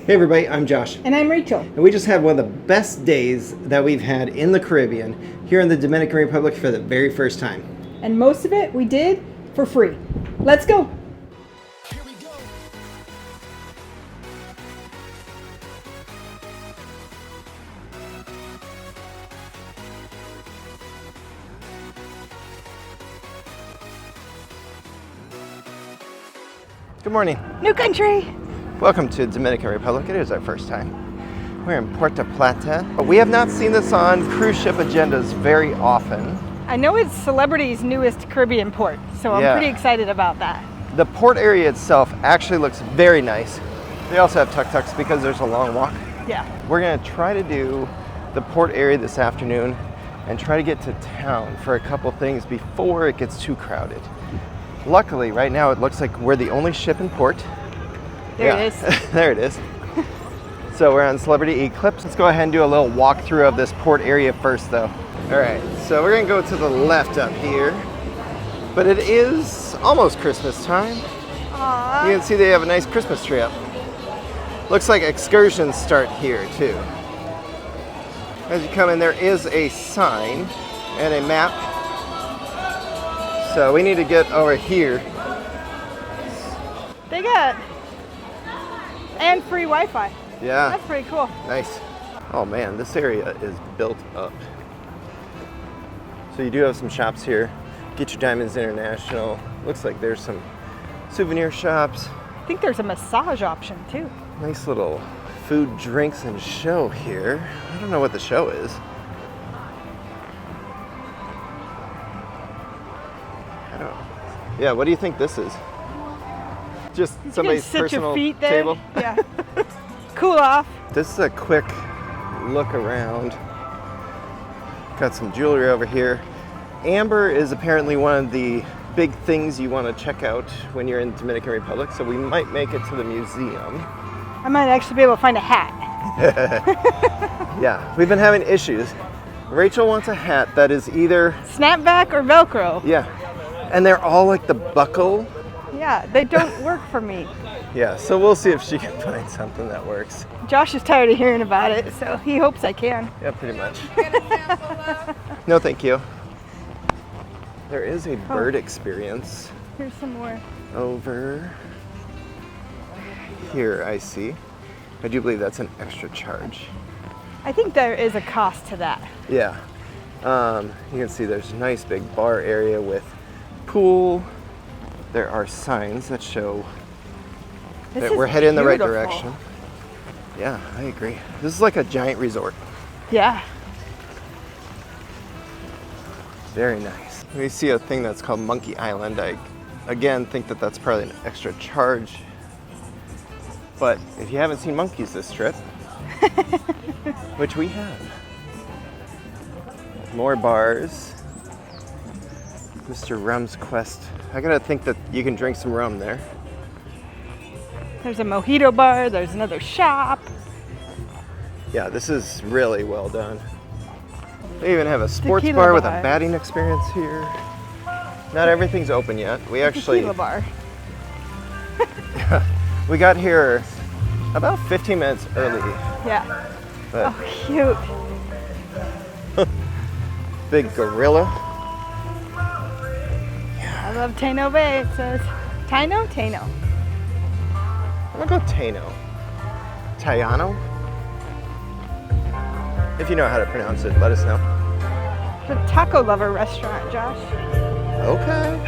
Hey everybody, I'm Josh. And I'm Rachael. And we just had one of the best days that we've had in the Caribbean, here in the Dominican Republic for the very first time. And most of it we did for free. Let's go! Here we go. Good morning. New country! Welcome to Dominican Republic. It is our first time. We're in Puerto Plata. But we have not seen this on cruise ship agendas very often. I know it's Celebrity's newest Caribbean port, so I'm pretty excited about that. The port area itself actually looks very nice. They also have tuk-tuks because there's a long walk. Yeah. We're gonna try to do the port area this afternoon and try to get to town for a couple things before it gets too crowded. Luckily, right now it looks like we're the only ship in port. There it is. There it is. So we're on Celebrity Eclipse. Let's go ahead and do a little walkthrough of this port area first though. All right, so we're gonna go to the left up here. But it is almost Christmas time. Aww. You can see they have a nice Christmas tree up. Looks like excursions start here too. As you come in, there is a sign and a map. So we need to get over here. They got and free Wi-Fi. Yeah. That's pretty cool. Nice. Oh man, this area is built up. So you do have some shops here. Get Your Diamonds International. Looks like there's some souvenir shops. I think there's a massage option too. Nice little food, drinks, and show here. I don't know what the show is. Yeah, what do you think this is? Just somebody's Sit personal your feet there. table? Yeah. Cool off. This is a quick look around. Got some jewelry over here. Amber is apparently one of the big things you want to check out when you're in Dominican Republic, so we might make it to the museum. I might actually be able to find a hat. Yeah, we've been having issues. Rachael wants a hat that is either... Snapback or Velcro. Yeah, and they're all like the buckle. Yeah, they don't work for me. Yeah, so we'll see if she can find something that works. Josh is tired of hearing about it, so he hopes I can. Yeah, pretty much. No, thank you. There is a bird experience Here's some more. over here, I see. I do believe that's an extra charge. I think there is a cost to that. Yeah. You can see there's a nice big bar area with pool. There are signs that show that we're headed in the right direction. Yeah, I agree. This is like a giant resort. Yeah. Very nice. We see a thing that's called Monkey Island. I, again, think that that's probably an extra charge. But if you haven't seen monkeys this trip, which we have, more bars. Mr. Rum's Quest. I gotta think that you can drink some rum there. There's a mojito bar, there's another shop. Yeah, this is really well done. They even have a sports Tequila bar with a bar. batting experience here. Not everything's open yet. We actually, Tequila bar. we got here about 15 minutes early. Yeah. But Oh, cute. big gorilla. I love Taino Bay. It says Taino? Taino. I'm gonna go Taino. Taino? If you know how to pronounce it, let us know. The taco lover restaurant, Josh. Okay.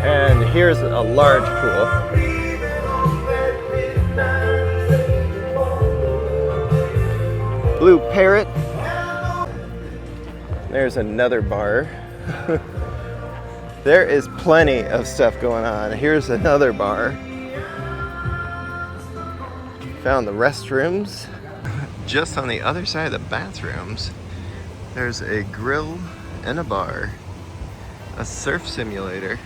And here's a large pool. Blue Parrot. There's another bar. There is plenty of stuff going on. Here's another bar. Found the restrooms. Just on the other side of the bathrooms, there's a grill and a bar, a surf simulator,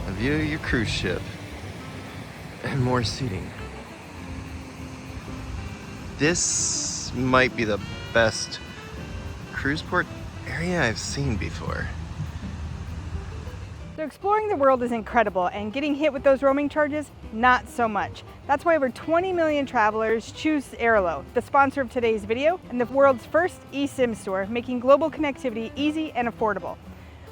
a view of your cruise ship, and more seating. This might be the best cruise port area I've seen before. So exploring the world is incredible, and getting hit with those roaming charges, not so much. That's why over 20 million travelers choose Airalo, the sponsor of today's video and the world's first eSIM store, making global connectivity easy and affordable.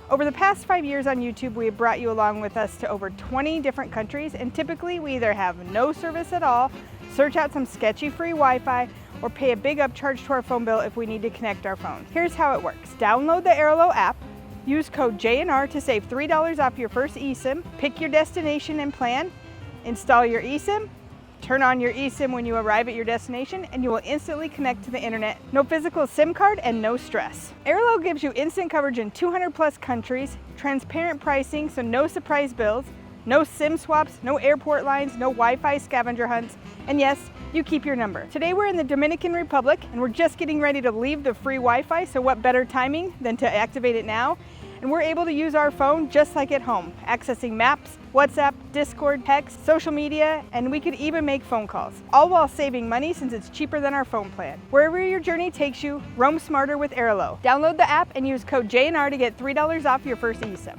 Over the past 5 years on YouTube, we have brought you along with us to over 20 different countries, and typically we either have no service at all, search out some sketchy free Wi-Fi, or pay a big upcharge to our phone bill if we need to connect our phones. Here's how it works. Download the Airalo app, use code JNR to save $3 off your first eSIM, pick your destination and plan, install your eSIM, turn on your eSIM when you arrive at your destination, and you will instantly connect to the internet. No physical SIM card and no stress. Airalo gives you instant coverage in 200 plus countries, transparent pricing, so no surprise bills, no SIM swaps, no airport lines, no Wi-Fi scavenger hunts, and yes, you keep your number. Today we're in the Dominican Republic and we're just getting ready to leave the free Wi-Fi, so what better timing than to activate it now? And we're able to use our phone just like at home, accessing maps, WhatsApp, Discord, text, social media, and we could even make phone calls, all while saving money since it's cheaper than our phone plan. Wherever your journey takes you, roam smarter with Airalo. Download the app and use code JNR to get $3 off your first eSIM.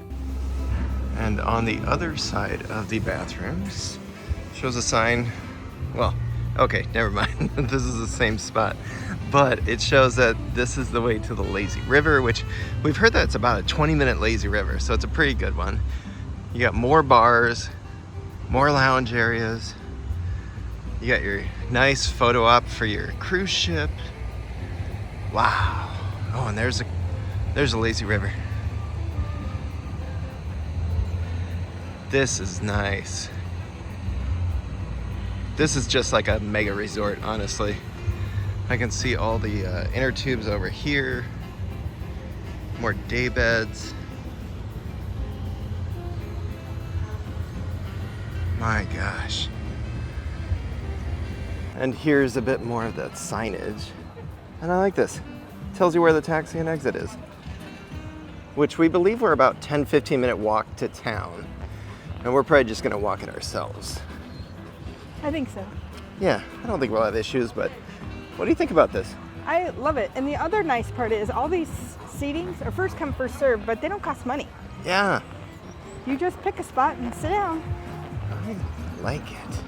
And on the other side of the bathrooms, shows a sign, well, okay, never mind. This is the same spot. But it shows that this is the way to the lazy river, which we've heard that it's about a 20-minute lazy river, so it's a pretty good one. You got more bars, more lounge areas. You got your nice photo op for your cruise ship. Wow. Oh, and there's a lazy river. This is nice. This is just like a mega resort, honestly. I can see all the inner tubes over here. More day beds. My gosh. And here's a bit more of that signage. And I like this. It tells you where the taxi and exit is. Which we believe we're about 10-15 minute walk to town. And we're probably just gonna walk it ourselves. I think so. Yeah, I don't think we'll have issues, but what do you think about this? I love it. And the other nice part is all these seatings are first come, first served, but they don't cost money. Yeah. You just pick a spot and sit down. I like it.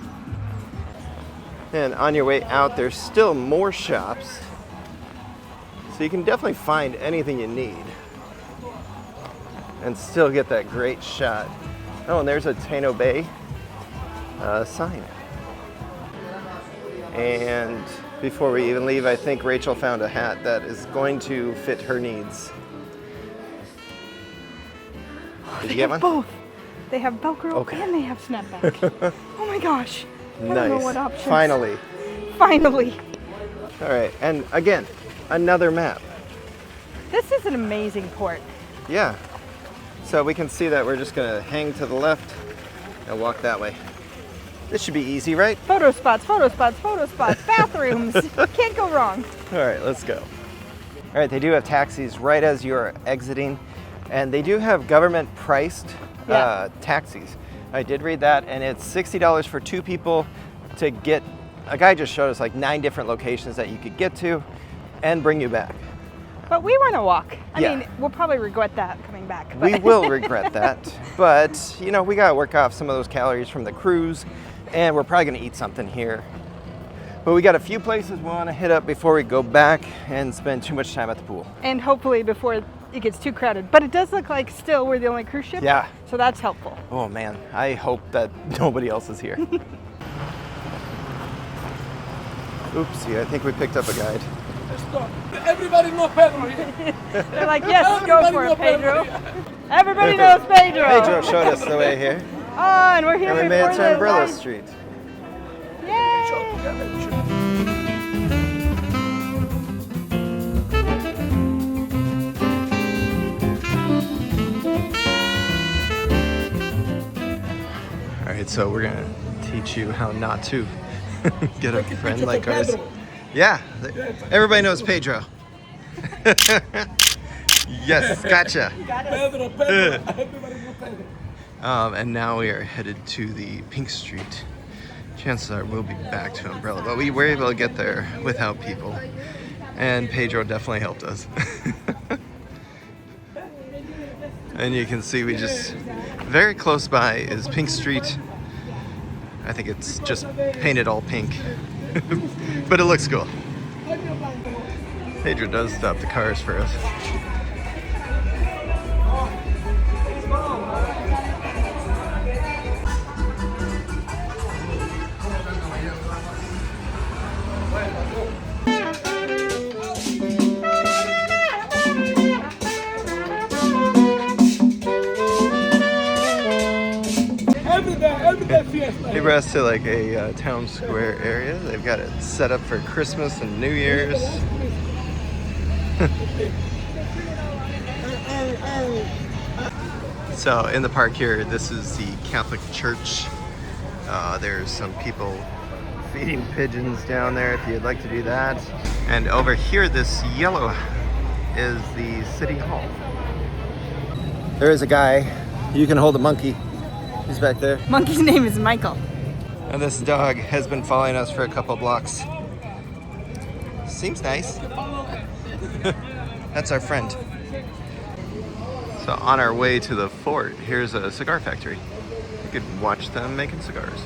And on your way out, there's still more shops. So you can definitely find anything you need and still get that great shot. Oh, and there's a Taino Bay sign. And before we even leave, I think Rachael found a hat that is going to fit her needs. Did you get one? Both. They have Velcro and they have snapback. Oh my gosh. I don't know what options. Finally. Finally. All right, and again, another map. This is an amazing port. Yeah. So we can see that we're just gonna hang to the left and walk that way. This should be easy, right? Photo spots, photo spots, photo spots, bathrooms. Can't go wrong. All right, let's go. All right, they do have taxis right as you're exiting, and they do have government priced taxis. I did read that, and it's $60 for 2 people to get, a guy just showed us like 9 different locations that you could get to and bring you back. But we want to walk. I Yeah. mean, we'll probably regret that coming back. But. We will regret that, but you know, we gotta work off some of those calories from the cruise, and we're probably gonna eat something here. But we got a few places we wanna hit up before we go back and spend too much time at the pool. And hopefully before it gets too crowded. But it does look like still we're the only cruise ship. Yeah. So that's helpful. Oh man, I hope that nobody else is here. Oopsie, I think we picked up a guide. Stop. Everybody know Pedro here. They're like, yes, go Everybody for know it, Pedro. here. Everybody knows Pedro. Pedro showed us the way here, Oh, and we're here and we made it before to the Umbrella line. Street. Yay! All right, so we're gonna teach you how not to get a friend like ours. Yeah, everybody knows Pedro. Yes, gotcha. Pedro, Pedro. Everybody know Pedro. And now we are headed to the Pink Street. Chances are we'll be back to Umbrella, but we were able to get there without people. And Pedro definitely helped us. And you can see we just, very close by is Pink Street. I think it's just painted all pink. But it looks cool. Pedro does stop the cars for us. Every day fiesta. He brought us to like a town square area. They've got it set up for Christmas and New Year's. So in the park here, this is the Catholic Church. There's some people feeding pigeons down there if you'd like to do that. And over here, this yellow is the City Hall. There is a guy. You can hold a monkey. He's back there. Monkey's name is Michael. And this dog has been following us for a couple blocks. Seems nice. That's our friend. So on our way to the fort, here's a cigar factory. You could watch them making cigars.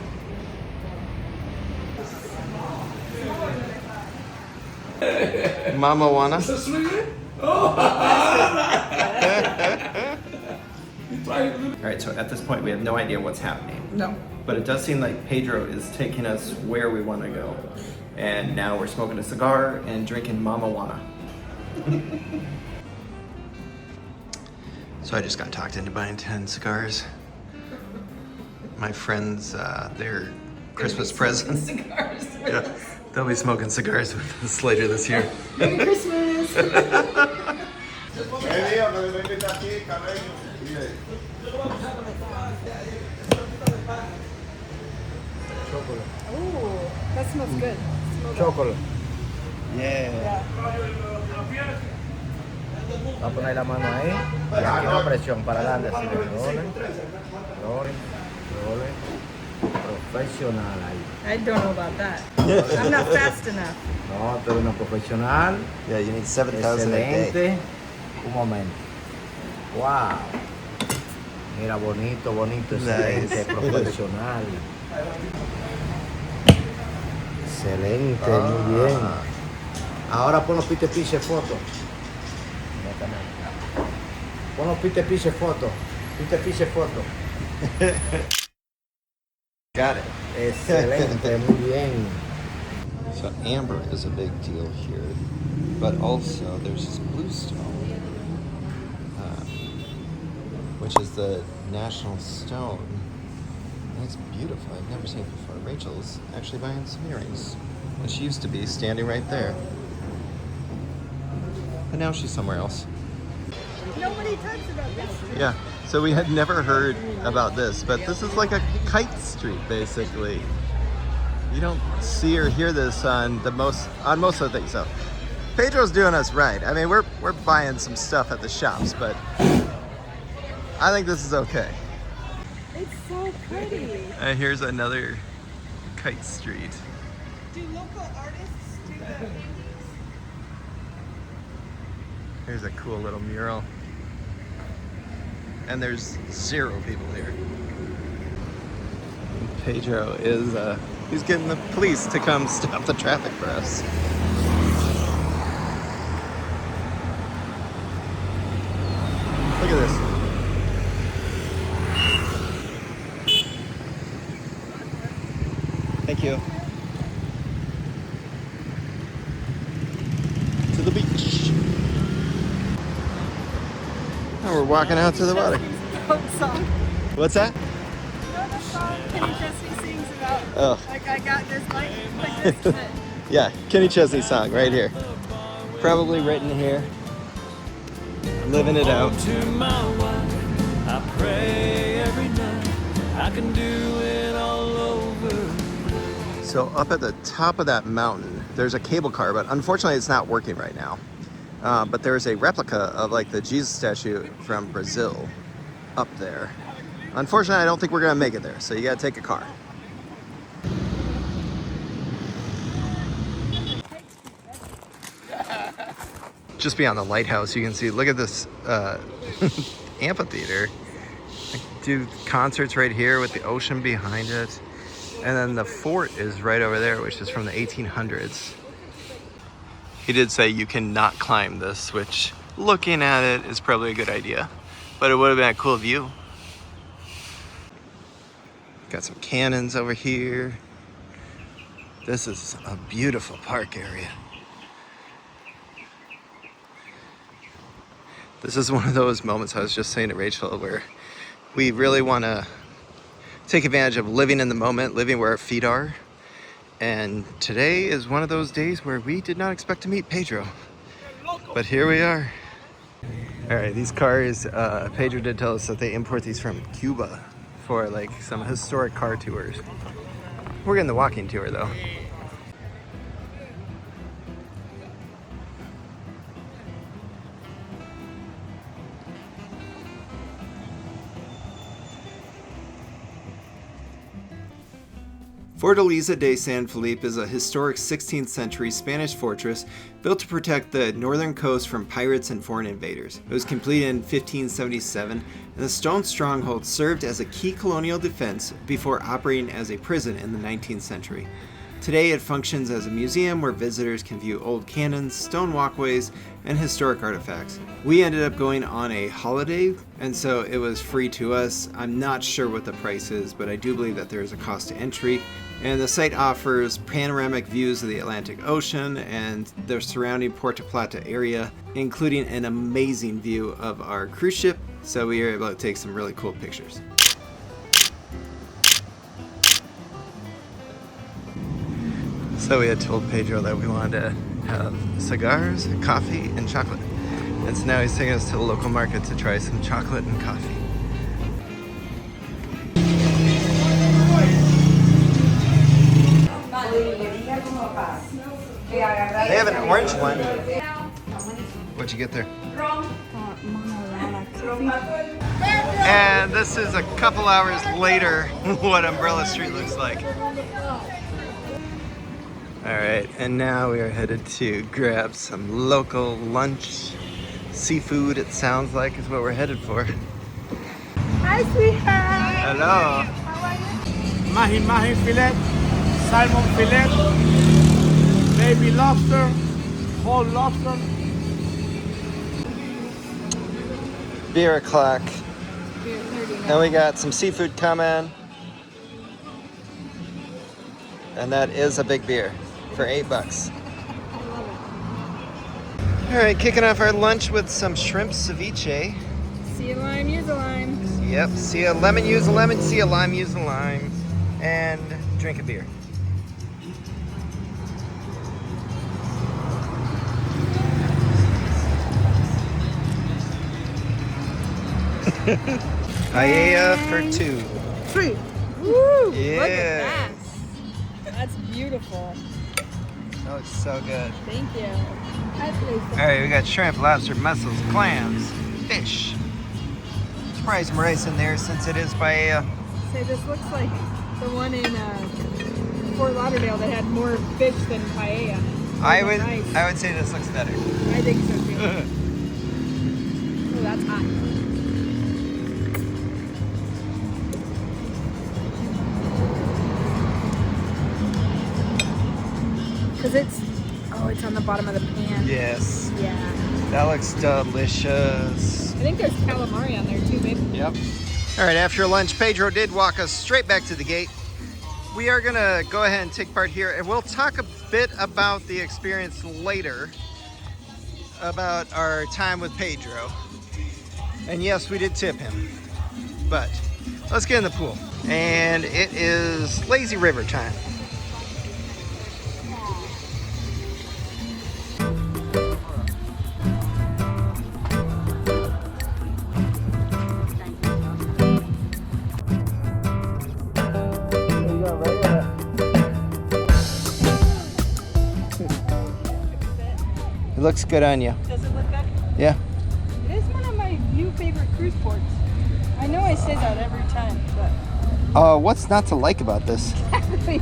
Mama Juana. All right, so at this point we have no idea what's happening. No. But it does seem like Pedro is taking us where we want to go. And now we're smoking a cigar and drinking Mama Juana. So I just got talked into buying 10 cigars. My friends, their Christmas presents. Cigars. Yeah, they'll be smoking cigars with us later this year. Merry Christmas. Ooh, that smells good. Chocolate. Yeah. Va a poner la mano ahí. Y aquí no presión para darle así de role. Profesional ahí. I don't know about that. I'm not fast enough. No, tú eres una profesional. Yeah, you need 7,000 a day. Excelente. Un momento. Wow. Mira, bonito, excelente, Nice. profesional. Excelente, muy bien. Ahora pon los pite-piche foto. Pon los pite-piche foto. Pite-piche foto. Got it. Excelente, muy bien. So amber is a big deal here, but also there's this bluestone, which is the national stone. And it's beautiful. I've never seen it before. Rachel's actually buying some earrings, and she used to be standing right there, but now she's somewhere else. Nobody talks about this. Yeah. So we had never heard about this, but this is like a kite street, basically. You don't see or hear this on most of the things. So Pedro's doing us right. I mean, we're buying some stuff at the shops, but I think this is okay. It's so pretty. And here's another kite street. Do local artists do the paintings? Here's a cool little mural. And there's 0 people here. Pedro is, he's getting the police to come stop the traffic for us. Look at this. Thank you. To the beach. Now we're walking out to the water. Song. What's that? You know the song Kenny Chesney sings about? Oh. Like I got this life, like this. Yeah, Kenny Chesney song right here. Probably written here. Living it out. To my wife, I pray every night I can do it all over. So up at the top of that mountain, there's a cable car, but unfortunately it's not working right now. But there's a replica of like the Jesus statue from Brazil up there. Unfortunately, I don't think we're gonna make it there, so you gotta take a car. Just beyond the lighthouse, you can see, look at this amphitheater. Like, do concerts right here with the ocean behind it. And then the fort is right over there, which is from the 1800s. He did say you cannot climb this, which looking at it is probably a good idea, but it would have been a cool view. Got some cannons over here. This is a beautiful park area. This is one of those moments I was just saying to Rachael where we really want to take advantage of living in the moment, living where our feet are. And today is one of those days where we did not expect to meet Pedro. But here we are. All right, these cars, Pedro did tell us that they import these from Cuba for like some historic car tours. We're getting the walking tour though. Fortaleza de San Felipe is a historic 16th century Spanish fortress built to protect the northern coast from pirates and foreign invaders. It was completed in 1577, and the stone stronghold served as a key colonial defense before operating as a prison in the 19th century. Today it functions as a museum where visitors can view old cannons, stone walkways, and historic artifacts. We ended up going on a holiday, and so it was free to us. I'm not sure what the price is, but I do believe that there is a cost to entry. And the site offers panoramic views of the Atlantic Ocean and the surrounding Puerto Plata area, including an amazing view of our cruise ship, so we were able to take some really cool pictures. So we had told Pedro that we wanted to have cigars, coffee, and chocolate. And so now he's taking us to the local market to try some chocolate and coffee. They have an orange one. What'd you get there? And this is a couple hours later what Umbrella Street looks like. Alright, and now we are headed to grab some local lunch. Seafood, it sounds like, is what we're headed for. Hi, sweetheart. Hello. Mahi fillet, salmon fillet, baby lobster, whole lobster. Beer o'clock. And we got some seafood coming. And that is a big beer for $8. All right, kicking off our lunch with some shrimp ceviche. See a lime, use a lime. Yep, see a lemon, use a lemon, see a lime, use a lime, and drink a beer. Paella for two. Free. Woo! Yeah. Look at that. That's beautiful. That looks so good. Thank you. All right, we got shrimp, lobster, mussels, clams, fish. Probably some rice in there since it is paella. Say, this looks like the one in Fort Lauderdale that had more fish than paella. I would say this looks better. I think so too. Oh, that's hot. Because it's on the bottom of the pan. Yes. Yeah. That looks delicious. I think there's calamari on there too, maybe. Yep. All right, after lunch, Pedro did walk us straight back to the gate. We are gonna go ahead and take part here, and we'll talk a bit about the experience later, about our time with Pedro. And yes, we did tip him, but let's get in the pool. And it is lazy river time. It looks good on you. Does it look good? Yeah. It is one of my new favorite cruise ports. I know I say that every time, but... What's not to like about this? Exactly.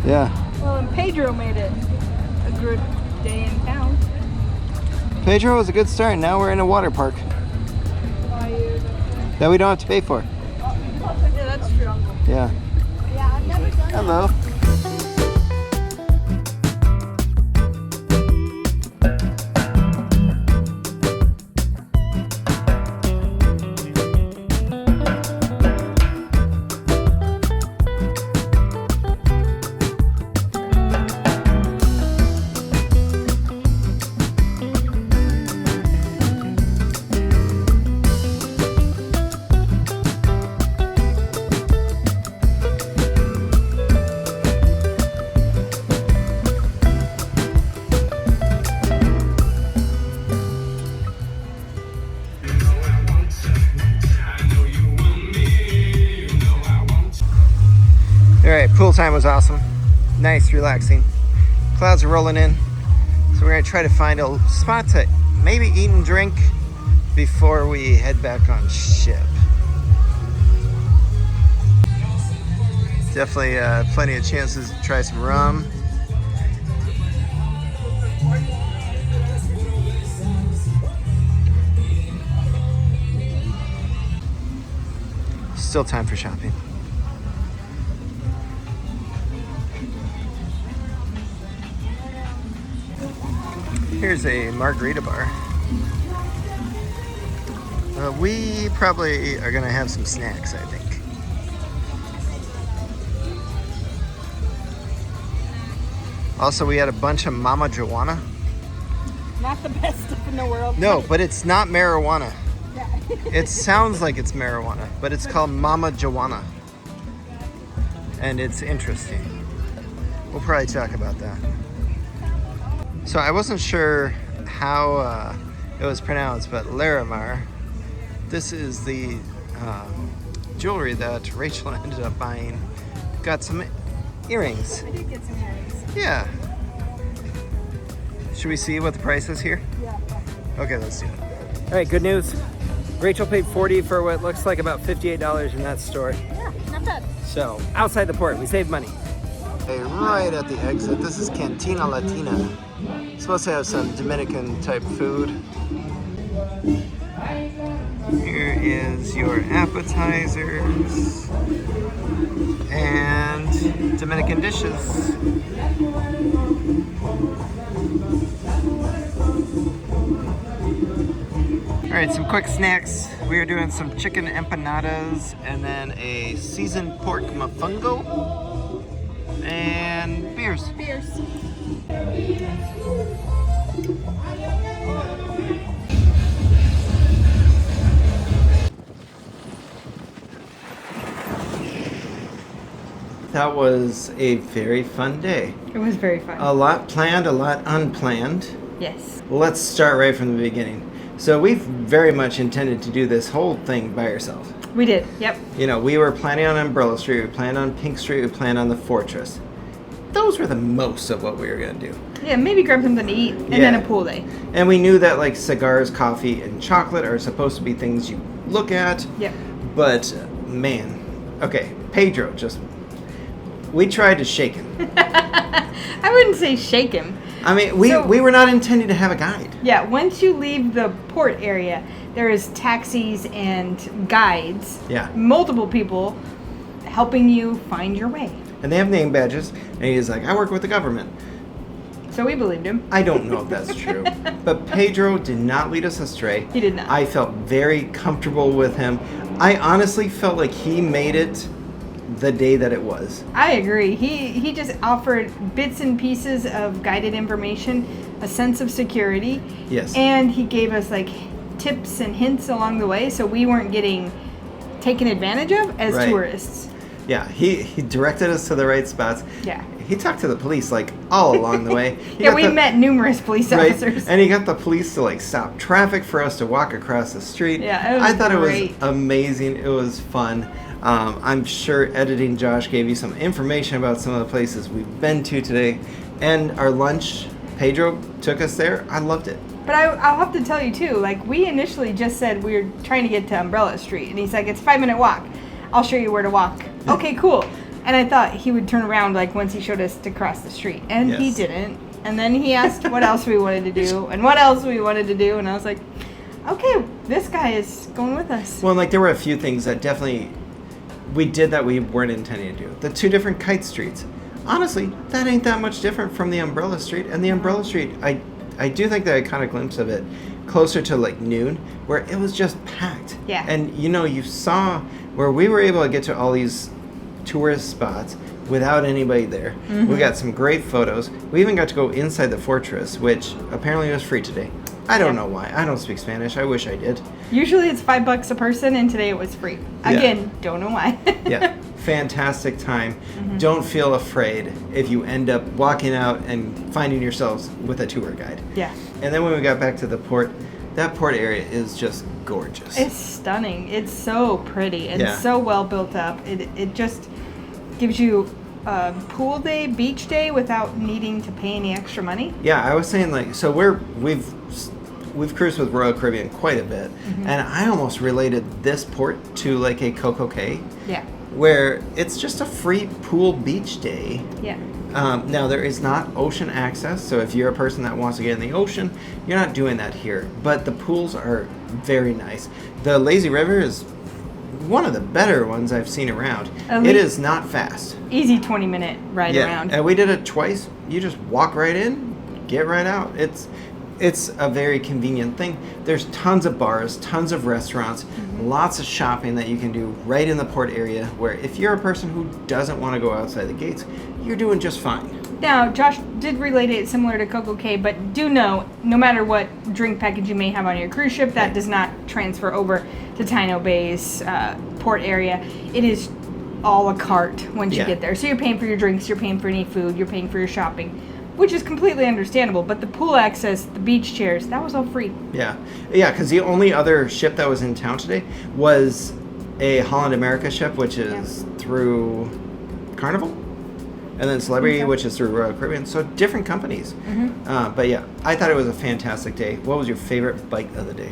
Yeah. Well, and Pedro made it a good day in town. Pedro was a good start. Now we're in a water park that we don't have to pay for. Yeah, that's true, Uncle. Yeah. Yeah, I've never Hello. Alright, pool time was awesome. Nice, relaxing. Clouds are rolling in. So we're going to try to find a spot to maybe eat and drink before we head back on ship. Definitely plenty of chances to try some rum. Still time for shopping. Here's a margarita bar. We probably are gonna have some snacks, I think. Also, we had a bunch of Mama Joanna. Not the best stuff in the world. No, but it's not marijuana. Yeah. It sounds like it's marijuana, but it's called Mama Joanna. And it's interesting. We'll probably talk about that. So I wasn't sure how it was pronounced, but Larimar. This is the jewelry that Rachael ended up buying. Got some earrings. I did get some earrings. Yeah. Should we see what the price is here? Yeah. Okay, let's do it. All right, good news. Rachel paid $40 for what looks like about $58 in that store. Yeah, not bad. So outside the port, we saved money. Okay, right at the exit. This is Cantina Latina. It's supposed to have some Dominican type food. Here is your appetizers and Dominican dishes. All right, some quick snacks. We are doing some chicken empanadas and then a seasoned pork mofongo and beers. Beers. That was a very fun day. It was very fun. A lot planned, a lot unplanned. Yes. Let's start right from the beginning. So we've very much intended to do this whole thing by ourselves. We did, yep. You know, we were planning on Umbrella Street, we planned on Pink Street, we planned on the Fortress. Those were the most of what we were going to do. Yeah, maybe grab something to eat and then a pool day. And we knew that like cigars, coffee, and chocolate are supposed to be things you look at. Yep. But man, okay, Pedro we tried to shake him. I wouldn't say shake him. I mean, we were not intending to have a guide. Yeah, once you leave the port area, there is taxis and guides. Yeah. Multiple people helping you find your way. And they have name badges. And he's like, I work with the government. So we believed him. I don't know if that's true. But Pedro did not lead us astray. He did not. I felt very comfortable with him. I honestly felt like he made it the day that it was. I agree. He just offered bits and pieces of guided information, a sense of security. Yes. And he gave us like tips and hints along the way so we weren't getting taken advantage of as tourists. Yeah, he directed us to the right spots. Yeah. He talked to the police like all along the way. Yeah, we met numerous police officers. And he got the police to like stop traffic for us to walk across the street. Yeah, it was I thought great. It was amazing. It was fun. I'm sure editing Josh gave you some information about some of the places we've been to today. And our lunch, Pedro took us there. I loved it. But I'll have to tell you too, like we initially just said we were trying to get to Umbrella Street. And he's like, it's a 5-minute walk. I'll show you where to walk. Okay, cool. And I thought he would turn around like once he showed us to cross the street. And he didn't. And then he asked what else we wanted to do and what else we wanted to do. And I was like, okay, this guy is going with us. Well, like there were a few things that definitely we did that we weren't intending to do. The 2 different kite streets. Honestly, that ain't that much different from the Umbrella Street. And the Umbrella Street, I do think that I caught a glimpse of it closer to like noon, where it was just packed. Yeah. And you saw where we were able to get to all these tourist spots without anybody there. We got some great photos. We even got to go inside the fortress, which apparently was free today. I don't know why. I don't speak Spanish. I wish I did. Usually it's $5 a person, and today it was free. Again, don't know why. Yeah, fantastic time. Don't feel afraid if you end up walking out and finding yourselves with a tour guide. Yeah. And then when we got back to the port, that port area is just gorgeous. It's stunning. It's so pretty and so well built up. It just gives you a pool day, beach day without needing to pay any extra money. Yeah, I was saying like, so we've cruised with Royal Caribbean quite a bit, and I almost related this port to like a Coco Cay. Yeah. Where it's just a free pool beach day. Yeah. Now, there is not ocean access, so if you're a person that wants to get in the ocean, you're not doing that here. But the pools are very nice. The Lazy River is one of the better ones I've seen around. It is not fast. Easy 20-minute ride around. And we did it twice. You just walk right in, get right out. It's a very convenient thing. There's tons of bars, tons of restaurants, lots of shopping that you can do right in the port area, where if you're a person who doesn't want to go outside the gates, you're doing just fine. Now, Josh did relate it similar to Coco Cay, but do know, no matter what drink package you may have on your cruise ship, that does not transfer over to Taino Bay's port area. It is all a cart once you get there. So you're paying for your drinks, you're paying for any food, you're paying for your shopping, which is completely understandable. But the pool access, the beach chairs, that was all free. Yeah, because the only other ship that was in town today was a Holland America ship, which is through Carnival, and then Celebrity, which is through Royal Caribbean. So different companies. But yeah, I thought it was a fantastic day. What was your favorite bite of the day?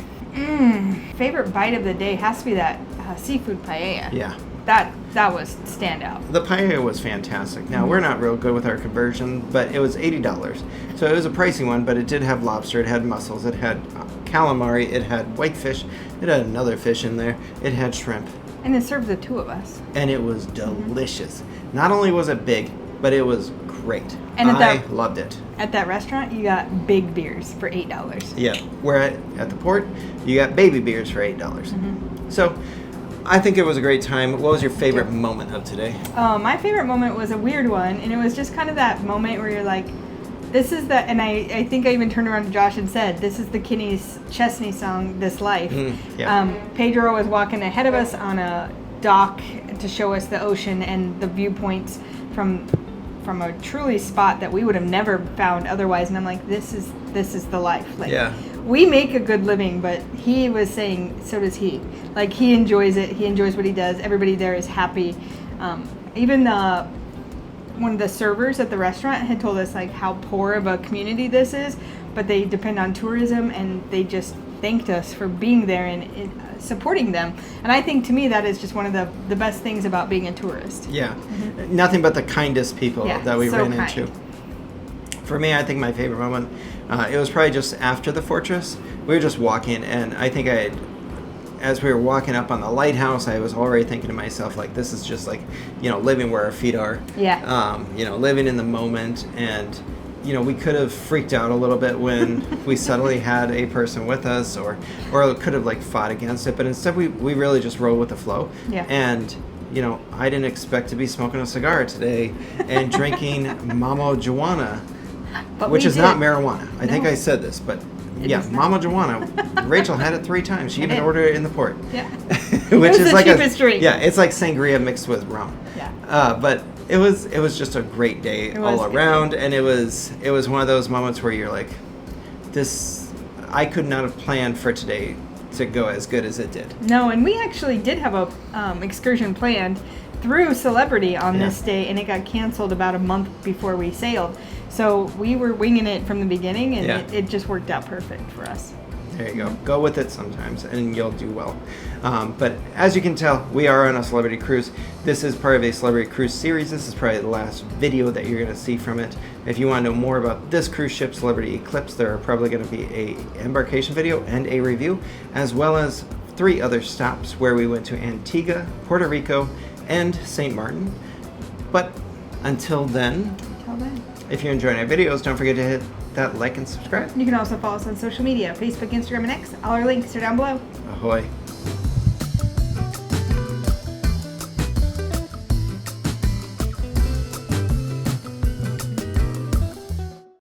Favorite bite of the day has to be that seafood paella. Yeah. That was standout. The paella was fantastic. Now, we're not real good with our conversion, but it was $80. So it was a pricey one, but it did have lobster, it had mussels, it had calamari, it had whitefish, it had another fish in there, it had shrimp. And it served the 2 of us. And it was delicious. Not only was it big, but it was great. And I loved it. At that restaurant, you got big beers for $8. Yeah. Where at the port, you got baby beers for $8. So I think it was a great time. What was your favorite moment of today? My favorite moment was a weird one, and it was just kind of that moment where you're like, this is the, and I think I even turned around to Josh and said, this is the Chesney song, This Life. Pedro was walking ahead of us on a dock to show us the ocean and the viewpoints from a truly spot that we would have never found otherwise. And I'm like, this is the life. Like, we make a good living, but he was saying so does he. Like, he enjoys it. He enjoys what he does. Everybody there is happy. Even one of the servers at the restaurant had told us like how poor of a community this is, but they depend on tourism, and they just thanked us for being there and supporting them. And I think, to me, that is just one of the best things about being a tourist. Yeah. Nothing but the kindest people that we ran into. For me, I think my favorite moment, it was probably just after the fortress. We were just walking, and I think as we were walking up on the lighthouse, I was already thinking to myself, like, this is just like, living where our feet are. Yeah. Living in the moment. And, we could have freaked out a little bit when we suddenly had a person with us, or could have like fought against it. But instead, we really just rolled with the flow. Yeah. And, I didn't expect to be smoking a cigar today and drinking Mama Juana, which is not marijuana. I think I said this, but Mama Juana. Rachel had it 3 times. She even ordered it in the port. Yeah. Which is the like cheapest drink. Yeah, it's like sangria mixed with rum. Yeah. But it was just a great day all around, and it was one of those moments where you're like, this, I could not have planned for today to go as good as it did. No, and we actually did have a excursion planned through Celebrity on this day, and it got canceled about a month before we sailed. So we were winging it from the beginning, and it just worked out perfect for us. There you go. Go with it sometimes, and you'll do well. But as you can tell, we are on a celebrity cruise. This is part of a celebrity cruise series. This is probably the last video that you're going to see from it. If you want to know more about this cruise ship, Celebrity Eclipse, there are probably going to be a embarkation video and a review, as well as 3 other stops where we went to Antigua, Puerto Rico, and St. Martin. But until then, Until then. if you're enjoying our videos, don't forget to hit that like and subscribe. You can also follow us on social media, Facebook, Instagram, and X. All our links are down below. Ahoy.